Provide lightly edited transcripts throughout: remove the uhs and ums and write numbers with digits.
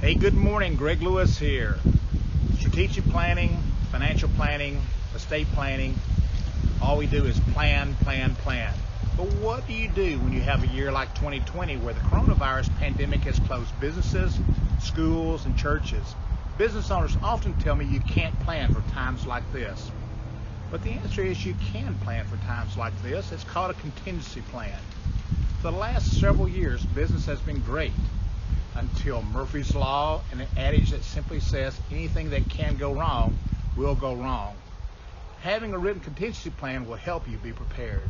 Hey, good morning. Greg Lewis here. Strategic planning, financial planning, estate planning. All we do is plan. But what do you do when you have a year like 2020 where the coronavirus pandemic has closed businesses, schools, and churches? Business owners often tell me you can't plan for times like this. But the answer is you can plan for times like this. It's called a contingency plan. For the last several years, business has been great until Murphy's Law, and an adage that simply says anything that can go wrong will go wrong. Having a written contingency plan will help you be prepared.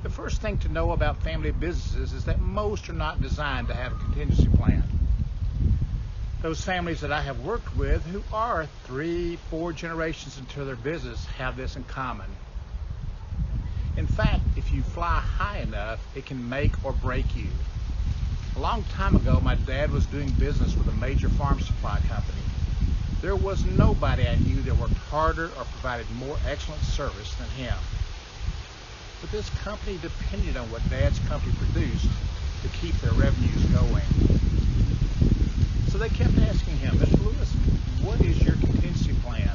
The first thing to know about family businesses is that most are not designed to have a contingency plan. Those families that I have worked with who are 3-4 generations into their business have this in common. In fact, if you fly high enough, it can make or break you. A long time ago, my dad was doing business with a major farm supply company. There was nobody I knew that worked harder or provided more excellent service than him. But this company depended on what Dad's company produced to keep their revenues going. So they kept asking him, Mr. Lewis, what is your contingency plan?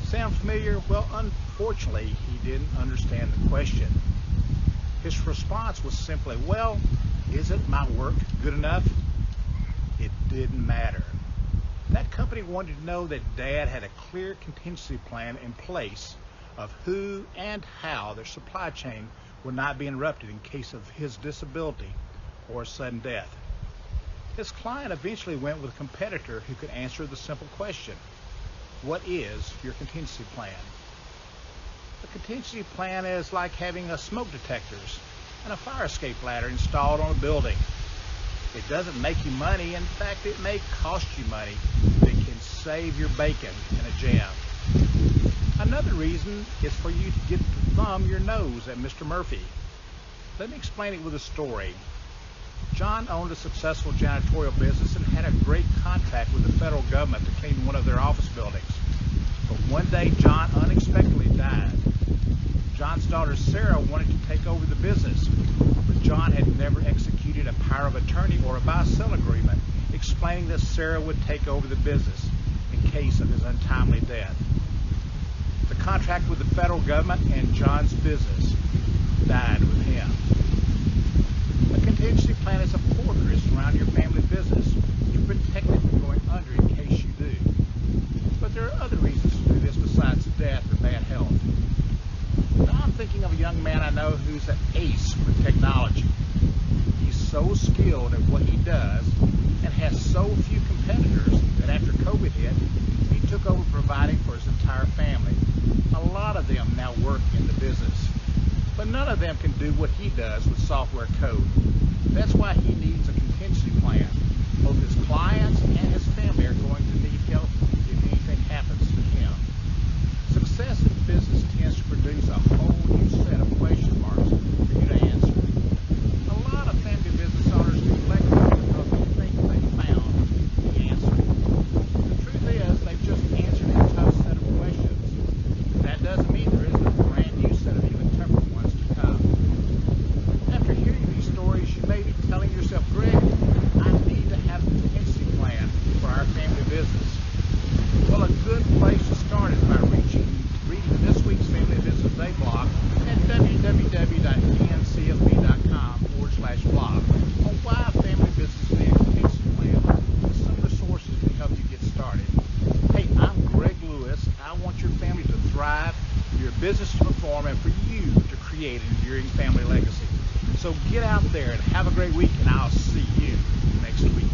Sound familiar? Well, unfortunately, he didn't understand the question. His response was simply, well, isn't my work good enough? It didn't matter. That company wanted to know that Dad had a clear contingency plan in place of who and how their supply chain would not be interrupted in case of his disability or sudden death. His client eventually went with a competitor who could answer the simple question, what is your contingency plan? A contingency plan is like having a smoke detectors and a fire escape ladder installed on a building. It doesn't make you money. In fact, it may cost you money, but it can save your bacon in a jam. Another reason is for you to get to thumb your nose at Mr. Murphy. Let me explain it with a story. John owned a successful janitorial business and had a great contract with the federal government to clean one of their office buildings. But one day, John unexpectedly died. John's daughter Sarah wanted to take over the business, but John had never executed a power of attorney or a buy-sell agreement explaining that Sarah would take over the business in case of his untimely death. The contract with the federal government and John's business died with him. A contingency plan is a fortress around your family business to protect it from going under in case you do. But there are other reasons to do this besides death or bad health. Now I'm thinking of a young man I know who's an ace with technology. He's so skilled at what he does and has so few competitors that after COVID hit, he took over providing for his entire family. A lot of them now work in the business, but none of them can do what he does with software code. That's why he needs a contingency plan. Both his clients and his family are going to need help if anything happens to him. Success in business tends to produce a whole new set of question marks for you to answer. A lot of family business owners neglect it because they think they found the answer. The truth is, they've just answered a tough set of questions. That doesn't mean there isn't a brand new set of even tougher ones to come. After hearing these stories, you may be telling yourself, Greg, I need to have a contingency plan for our family business. Well, a good place to start is by reading this week's Family Business Day blog at www.ncfb.com/blog on why family business needs a contingency plan and some resources to help you get started. Hey, I'm Greg Lewis. I want your family to thrive, your business to perform, and for you to create an enduring family legacy. So get out there and have a great week, and I'll see you next week.